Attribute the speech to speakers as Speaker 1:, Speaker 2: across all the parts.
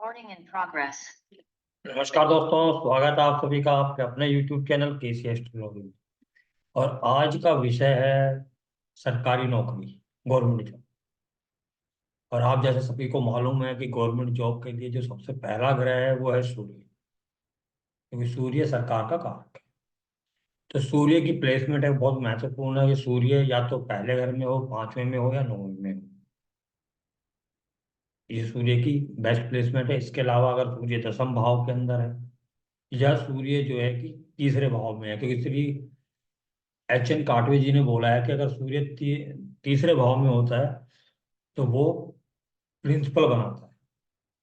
Speaker 1: Recording in progress.
Speaker 2: नमस्कार दोस्तों, स्वागत है आप सभी का आपके अपने YouTube चैनल केसी एस्ट्रोलॉजी में। और आज का विषय है सरकारी नौकरी, गवर्नमेंट जॉब। और आप जैसे सभी को मालूम है कि गवर्नमेंट जॉब के लिए जो सबसे पहला ग्रह है वो है सूर्य, क्योंकि सूर्य सरकार का कारक है। तो सूर्य की प्लेसमेंट है बहुत महत्वपूर्ण है कि सूर्य या तो पहले घर में हो, पांचवें में हो या नौवें में हो। ये सूर्य की बेस्ट प्लेसमेंट है। इसके अलावा अगर सूर्य दसम भाव के अंदर है या सूर्य जो है कि तीसरे भाव में है, क्योंकि श्री एच.एन. काटवे जी ने बोला है कि अगर सूर्य तीसरे भाव में होता है तो वो प्रिंसिपल बनाता है,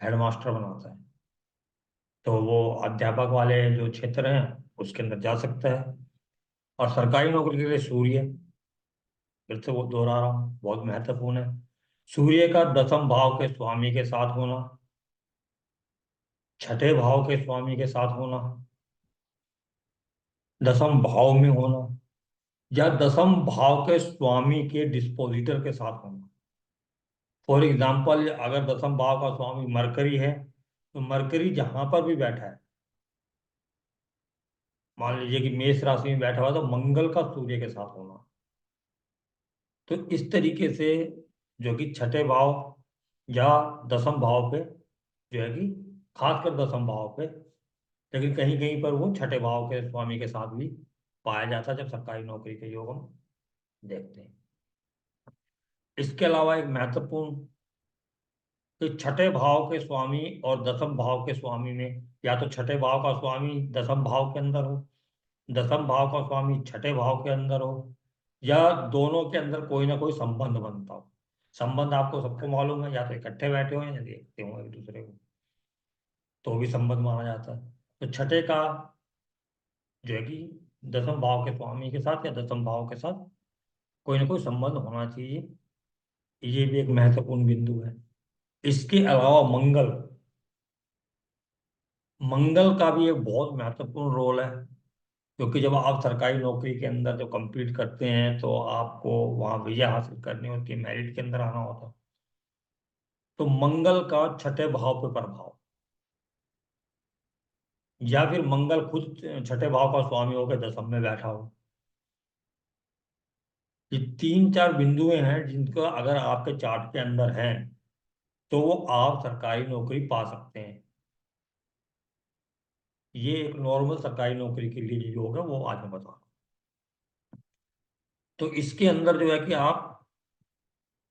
Speaker 2: हेडमास्टर बनाता है। तो वो अध्यापक वाले जो क्षेत्र हैं उसके अंदर जा सकता है। और सरकारी नौकरी के लिए सूर्य, फिर से वो दोहरा रहा हूँ, बहुत महत्वपूर्ण है। सूर्य का दसम भाव के स्वामी के साथ होना, छठे भाव के स्वामी के साथ होना, दसम भाव में होना, या दसम भाव के स्वामी के डिस्पोजिटर के साथ होना। फॉर एग्जाम्पल, अगर दसम भाव का स्वामी मरकरी है तो मरकरी जहां पर भी बैठा है, मान लीजिए कि मेष राशि में बैठा हुआ तो मंगल का सूर्य के साथ होना। तो इस तरीके से जो कि छठे भाव या दसम भाव पे जो है कि खासकर दसम भाव पे, लेकिन कहीं कहीं पर वो छठे भाव के स्वामी के साथ भी पाया जाता है जब सरकारी नौकरी के योग हम देखते हैं। इसके अलावा एक महत्वपूर्ण कि छठे भाव के स्वामी और दसम भाव के स्वामी में या तो छठे भाव का स्वामी दसम भाव के अंदर हो, दसम भाव का स्वामी छठे भाव के अंदर हो, या दोनों के अंदर कोई ना कोई संबंध बनता हो। संबंध आपको सबको मालूम है, या तो इकट्ठे बैठे हो या देखते हो एक दूसरे को, तो भी संबंध माना जाता है। तो छठे का जो है कि दसम भाव के स्वामी के साथ या दसम भाव के साथ कोई ना कोई संबंध होना चाहिए। ये भी एक महत्वपूर्ण बिंदु है। इसके अलावा मंगल, मंगल का भी एक बहुत महत्वपूर्ण रोल है, क्योंकि जब आप सरकारी नौकरी के अंदर जब कंप्लीट करते हैं तो आपको वहाँ विजय हासिल करनी होती है, मेरिट के अंदर आना होता है। तो मंगल का छठे भाव पे प्रभाव, या फिर मंगल खुद छठे भाव का स्वामी होकर दसम में बैठा हो, ये तीन चार बिंदुएं हैं जिनको अगर आपके चार्ट के अंदर हैं तो वो आप सरकारी नौकरी पा सकते हैं। ये एक नॉर्मल सरकारी नौकरी के लिए जो होगा वो आज मैं बता रहा हूँ। तो इसके अंदर जो है कि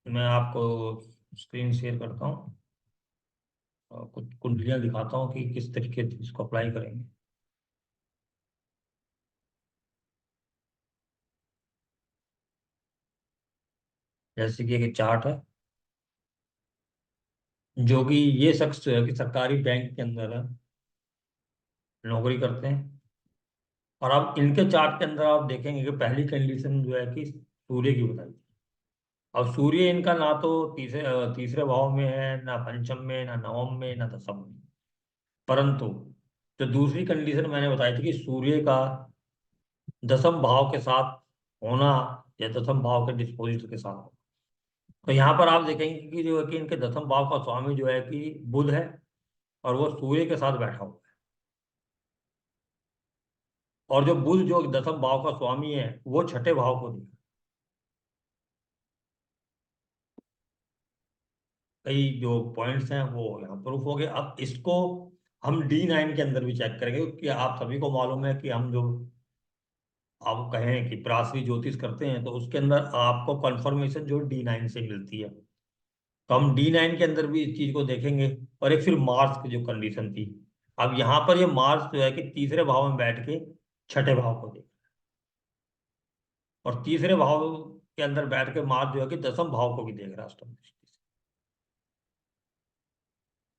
Speaker 2: मैं आपको स्क्रीन शेयर करता हूँ और कुछ कुंडलियां दिखाता हूँ कि किस तरीके से इसको अप्लाई करेंगे। जैसे कि एक चार्ट है, जो कि ये शख्स जो है कि सरकारी बैंक के अंदर है, नौकरी करते हैं। और अब इनके चार्ट के अंदर आप देखेंगे कि पहली कंडीशन जो है कि सूर्य की बताई। अब सूर्य इनका ना तो तीसरे भाव में है, ना पंचम में, ना नवम में, ना दसम में। परंतु जो दूसरी कंडीशन मैंने बताई थी कि सूर्य का दसम भाव के साथ होना या दसम भाव के डिस्पोजिट के साथ होना, तो यहाँ पर आप देखेंगे कि जो है कि इनके दसम भाव का स्वामी जो है कि बुध है और वो सूर्य के साथ बैठा हुआ है। और जो बुध जो दसम भाव का स्वामी है वो छठे भाव को देखा। कई जो पॉइंट्स हैं वो यहाँ प्रूफ हो गए। अब इसको हम D9 के अंदर भी चेक करेंगे, क्योंकि आप सभी को मालूम है कि हम जो आप कहें कि पराशरी ज्योतिष करते हैं तो उसके अंदर आपको कंफर्मेशन जो D9 से मिलती है। तो हम D9 के अंदर भी इस चीज को देखेंगे। और एक फिर मार्स की जो कंडीशन थी, अब यहाँ पर ये मार्स जो है कि तीसरे भाव में बैठ के छठे भाव को देख, और तीसरे भाव के अंदर बैठ के मार्स जो है कि दसम भाव को भी देख रहा है अष्टम दृष्टि से।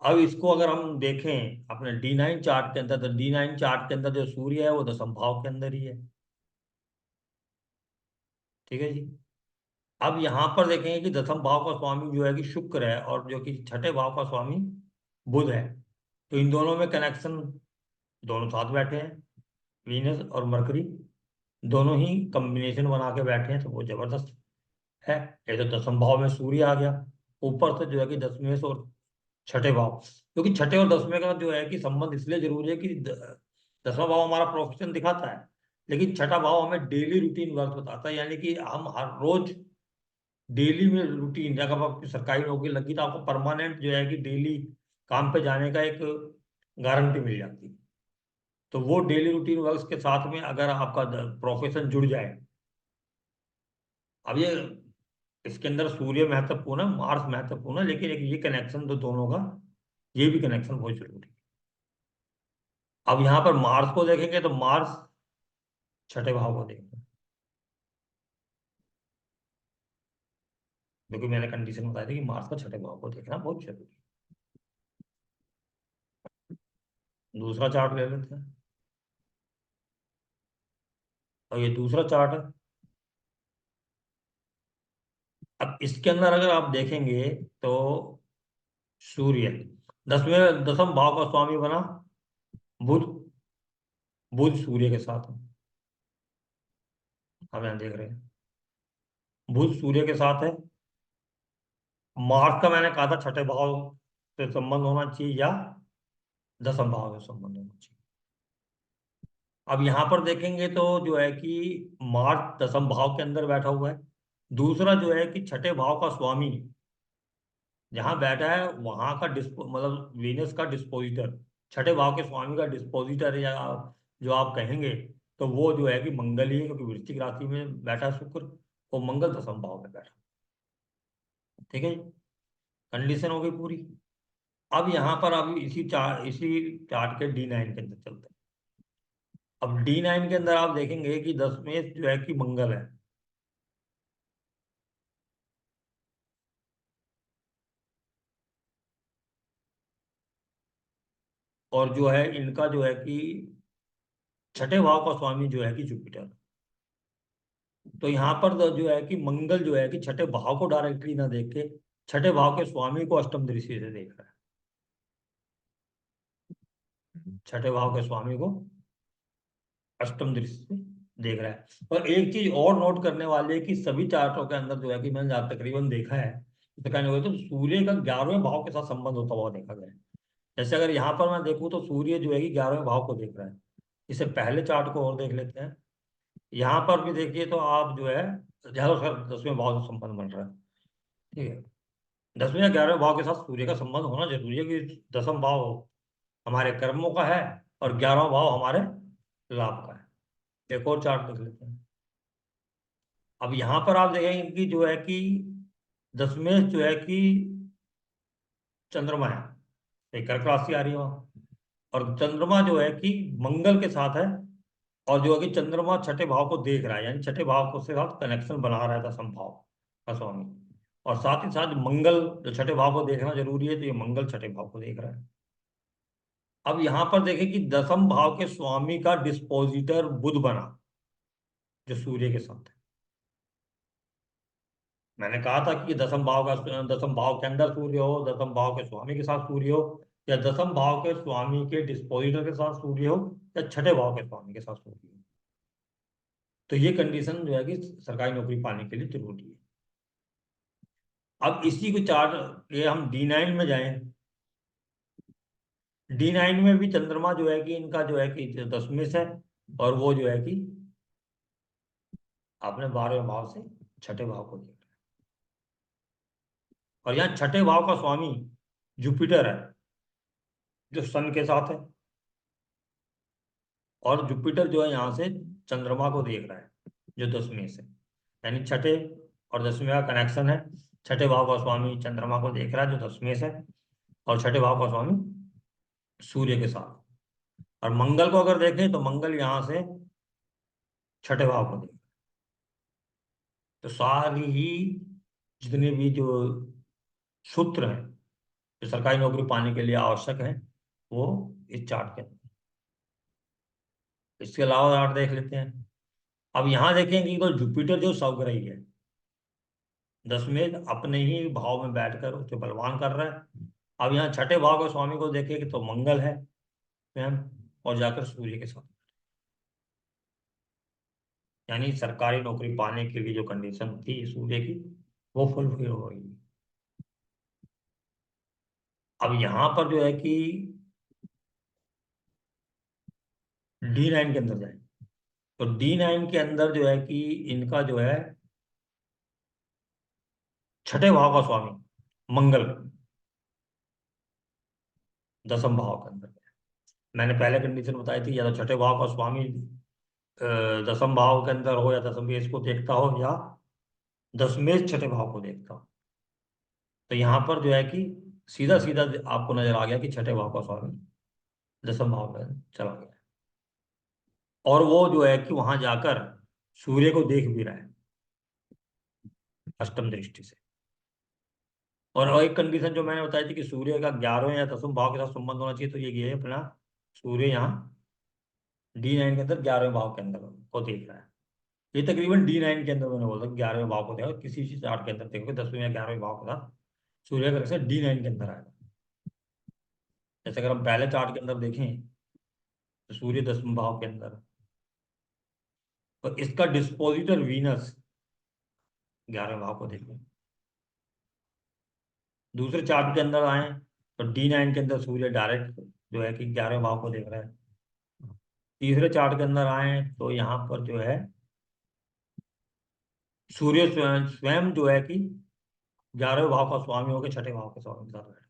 Speaker 2: अब इसको अगर हम देखें अपने D9 चार्ट के अंदर, तो D9 चार्ट के अंदर जो सूर्य है वो दसम भाव के अंदर ही है। ठीक है जी। अब यहाँ पर देखेंगे कि दसम भाव का स्वामी जो है कि शुक्र है और जो कि छठे भाव का स्वामी बुध है। तो इन दोनों में कनेक्शन, दोनों साथ बैठे हैं, वीनस और मरकरी दोनों ही कॉम्बिनेशन बना के बैठे हैं, तो वो जबरदस्त है। ये तो दसम भाव में सूर्य आ गया, ऊपर से जो है कि दसवें और छठे भाव, क्योंकि छठे और दसवें का जो है कि संबंध इसलिए जरूरी है कि दसवां भाव हमारा प्रोफेशन दिखाता है, लेकिन छठा भाव हमें डेली रूटीन वर्क बताता है, यानी कि हम हर रोज डेली में रूटीन, अगर आपकी सरकारी नौकरी लगी तो आपको परमानेंट जो है कि डेली काम पे जाने का एक गारंटी मिल जाती है। तो वो डेली रूटीन वर्क के साथ में अगर आपका प्रोफेशन जुड़ जाए, अब ये इसके अंदर सूर्य महत्वपूर्ण है, मार्स महत्वपूर्ण है, लेकिन एक ये कनेक्शन तो दोनों का, ये भी कनेक्शन बहुत जरूरी है। अब यहाँ पर मार्स को देखेंगे तो मार्स छठे भाव को देखेंगे, क्योंकि मैंने कंडीशन बताई थी कि मार्स का छठे भाव को देखना बहुत जरूरी है। दूसरा चार्ट ले लेते हैं, और ये दूसरा चार्ट है। अब इसके अंदर अगर आप देखेंगे तो सूर्य दसवें दसम भाव का स्वामी बना बुध, बुध सूर्य के साथ है, हम यहाँ देख रहे हैं बुध सूर्य के साथ है। मार्स का मैंने कहा था छठे भाव से संबंध होना चाहिए या दसम भाव से संबंध होना चाहिए। अब यहां पर देखेंगे तो जो है कि मार्स दसम भाव के अंदर बैठा हुआ है। दूसरा जो है कि छठे भाव का स्वामी जहां बैठा है वहां का डिस्पो मतलब वीनस का डिस्पोजिटर, छठे भाव के स्वामी का डिस्पोजिटर, या जो आप कहेंगे तो वो जो है कि मंगल ही है, क्योंकि वृश्चिक राशि में बैठा है शुक्र, और मंगल दसम भाव में बैठा। ठीक है, कंडीशन हो गई पूरी। अब यहाँ पर अभी इसी चार्ट के D9 के अंदर चलते हैं। अब D9 के अंदर आप देखेंगे कि 10वें जो है कि मंगल है, और जो है इनका जो है कि छठे भाव का स्वामी जो है कि जुपिटर। तो यहाँ पर तो जो है कि मंगल जो है कि छठे भाव को डायरेक्टली ना देख के छठे भाव के स्वामी को अष्टम दृष्टि से देख रहा है, छठे भाव के स्वामी को अष्टम दृष्टि से देख रहा है। और एक चीज और नोट करने वाली है कि सभी चार्टों के अंदर जो है कि मैंने जहाँ तकरीबन देखा है, तो कहने लगे तो सूर्य का 11वें भाव के साथ संबंध होता हुआ देखा गया है। जैसे अगर यहाँ पर मैं देखूँ तो सूर्य जो है कि 11वें भाव को देख रहा है। इससे पहले चार्ट को और देख लेते हैं। यहाँ पर भी देखिए तो आप जो है ज्यादा उसका 10वें भाव से संबंध बन रहा है। ठीक है, 10वें या 11वें भाव के साथ सूर्य का संबंध होना जरूरी है, कि दसम भाव हमारे कर्मों का है और 11वां भाव हमारे लाभ का है। एक और चार्ट देख लेते हैं। अब यहाँ पर आप देखेंगे कि जो है कि 10वें जो है कि चंद्रमा है, एक कर्क राशि आ रही है वहाँ, और चंद्रमा जो है कि मंगल के साथ है, और जो है कि चंद्रमा छठे भाव को देख रहा है, यानी छठे भाव को से साथ कनेक्शन बना रहा है दसम भाव का स्वामी। और साथ ही साथ मंगल जो छठे भाव को देखना जरूरी है, तो ये मंगल छठे भाव को देख रहा है। अब यहां पर देखें कि दसम भाव के स्वामी का डिस्पोजिटर बुध बना, जो सूर्य के साथ है। मैंने कहा था कि दसम भाव के अंदर सूर्य हो, दसम भाव के स्वामी के साथ सूर्य हो, या दसम भाव के स्वामी के डिस्पोजिटर के साथ सूर्य हो, या छठे भाव के स्वामी के साथ सूर्य हो। तो ये कंडीशन जो है कि सरकारी नौकरी पाने के लिए जरूरी है। अब इसी को चार्ट ये हम D9 में जाएं। D9 में भी चंद्रमा जो है कि इनका जो है कि दसवें से, और वो जो है कि अपने 12वें भाव से छठे भाव को देख रहा है। और यहाँ छठे भाव का स्वामी जुपिटर है, जो सन के साथ है, और जुपिटर जो है यहाँ से चंद्रमा को देख रहा है, जो दसवें से, यानी छठे और दसवें का कनेक्शन है। छठे भाव का स्वामी चंद्रमा को देख रहा है, जो दसवें से, और छठे भाव का स्वामी सूर्य के साथ। और मंगल को अगर देखें तो मंगल यहाँ से छठे भाव को देख, तो सारी ही जितने भी जो सूत्र हैं जो सरकारी नौकरी पाने के लिए आवश्यक है, वो इस चार्ट के अंदर। इसके अलावा चार्ट देख लेते हैं। अब यहाँ देखेंगे तो जुपिटर जो सौग्रही है, दसवें अपने ही भाव में बैठकर उसे बलवान कर रहा है। अब यहाँ छठे भाव के स्वामी को देखेंगे तो मंगल है स्वयं, और जाकर सूर्य के साथ, यानी सरकारी नौकरी पाने के लिए जो कंडीशन थी सूर्य की, वो फुलफिल हो रही है। अब यहां पर जो है कि D9 के अंदर जाए, तो D9 के अंदर जो है कि इनका जो है छठे भाव का स्वामी मंगल दसम भाव के अंदर। मैंने पहले कंडीशन बताई थी, या तो छठे भाव का स्वामी दसम भाव के अंदर हो, या दसमें को देखता हो, या दसमें छठे भाव को देखता हो। तो यहाँ पर जो है कि सीधा सीधा आपको नजर आ गया कि छठे भाव का स्वामी दसम भाव में चला गया, और वो जो है कि वहां जाकर सूर्य को देख भी रहा है अष्टम दृष्टि से। और एक कंडीशन जो मैंने बताई थी कि सूर्य का 11वें या दसवें भाव के साथ संबंध होना चाहिए, तो ये है अपना सूर्य यहाँ D9 के अंदर 11वें भाव के अंदर को देख रहा है। ये तकरीबन D9 के अंदर मैंने बोला 11वें भाव को देखा, किसी चीज चार्ट के अंदर देखोगे 10वें या 11वें भाव के साथ सूर्य का D9 के अंदर आएगा। जैसे अगर हम पहले चार्ट के अंदर देखें तो सूर्य 10वें भाव के अंदर, तो इसका डिस्पोजिटर वीनस 11वें भाव को देखें। दूसरे चार्ट के अंदर आए तो D9 के अंदर सूर्य डायरेक्ट जो है कि 11वें भाव को देख रहा है। तीसरे चार्ट के अंदर आए तो यहाँ पर जो है सूर्य स्वयं स्वयं जो है कि 11वें भाव का स्वामी होकर छठे भाव के स्वामी के साथ बैठे।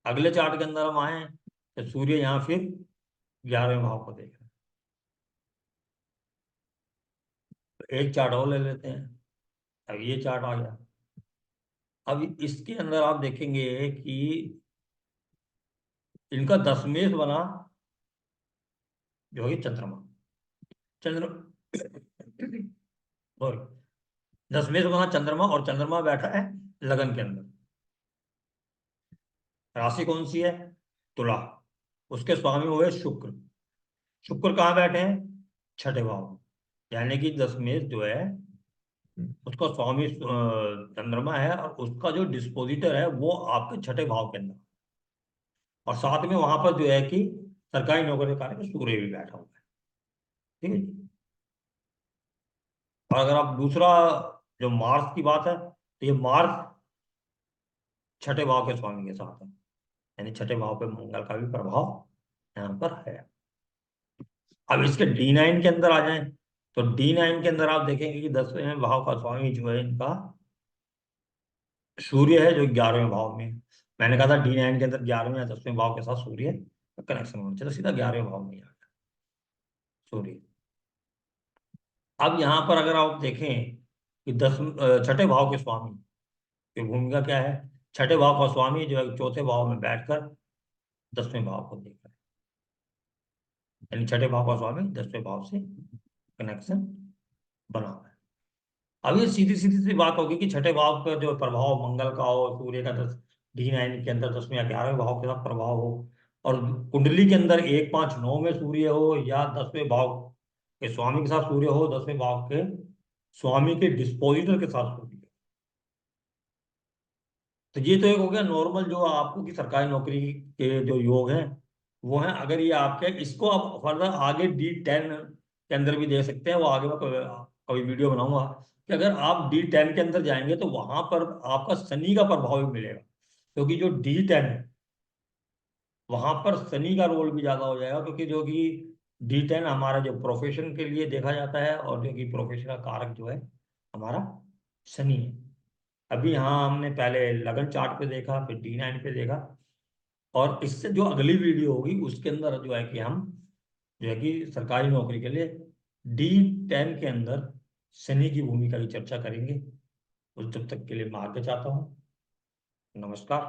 Speaker 2: अगले चार्ट के अंदर हम आए तो सूर्य यहाँ फिर 11वें भाव को देख रहे हैं। तो एक चार्ट और ले लेते हैं। अब ये चार्ट आ गया। अब इसके अंदर आप देखेंगे कि इनका दशमेश बना जो है चंद्रमा, चंद्र और दशमेश बना चंद्रमा, और चंद्रमा बैठा है लगन के अंदर। राशि कौन सी है? तुला। उसके स्वामी हुए शुक्र। शुक्र कहाँ बैठे हैं? छठे भाव में। यानी कि दशमेश जो है उसका स्वामी चंद्रमा है, और उसका जो डिस्पोजिटर है वो आपके छठे भाव के अंदर। और साथ में वहां पर जो है कि सरकारी नौकरी कार्य में सूर्य भी बैठा हुआ है। ठीक है जी। और अगर आप दूसरा जो मार्स की बात है, तो ये मार्स छठे भाव के स्वामी के साथ है, यानी छठे भाव पे मंगल का भी प्रभाव यहाँ पर है। अब इसके D9 के अंदर आ जाएं, तो D9 के अंदर आप देखेंगे कि 10वें भाव का स्वामी जो है इनका सूर्य है, जो 11वें भाव में है। मैंने कहा था D9 के अंदर 11वें या 10वें भाव के साथ सूर्य का कनेक्शन होना चाहिए, तो सीधा 11वें भाव में ही आ गया सूर्य। अब यहाँ पर अगर आप देखें कि छठे भाव के स्वामी की भूमिका क्या है। छठे भाव का स्वामी जो है चौथे भाव में बैठकर 10वें भाव को देख रहा है, यानी छठे भाव का स्वामी 10वें भाव से कनेक्शन बना हुआ है। अब ये सीधी सीधी सी बात होगी कि छठे भाव का जो प्रभाव मंगल का हो, सूर्य का D9 के अंदर 10वें या 11वें भाव के साथ प्रभाव हो, और कुंडली के अंदर 1 5 9 में सूर्य हो, या 10वें भाव के स्वामी के साथ सूर्य हो, 10वें भाव के स्वामी के डिस्पोजिटर के साथ सूर्य। तो ये तो एक हो गया नॉर्मल जो आपको की सरकारी नौकरी के जो योग हैं वो हैं। अगर ये आपके, इसको आप फर्दर आगे D10 के अंदर भी दे सकते हैं, वो आगे मैं कभी वीडियो बनाऊंगा कि अगर आप D10 के अंदर जाएंगे तो वहां पर आपका शनि का प्रभाव भी मिलेगा, क्योंकि जो D10 है वहां पर शनि का रोल भी ज्यादा हो जाएगा, क्योंकि जो कि D10 हमारा जो प्रोफेशन के लिए देखा जाता है, और जो कि प्रोफेशन का कारक जो है हमारा शनि है। अभी यहाँ हमने पहले लगन चार्ट पे देखा, फिर D9 पे देखा, और इससे जो अगली वीडियो होगी उसके अंदर जो है कि हम जो है कि सरकारी नौकरी के लिए D10 के अंदर शनि की भूमिका की चर्चा करेंगे। उस जब तक के लिए मैं आगे चाहता हूँ। नमस्कार।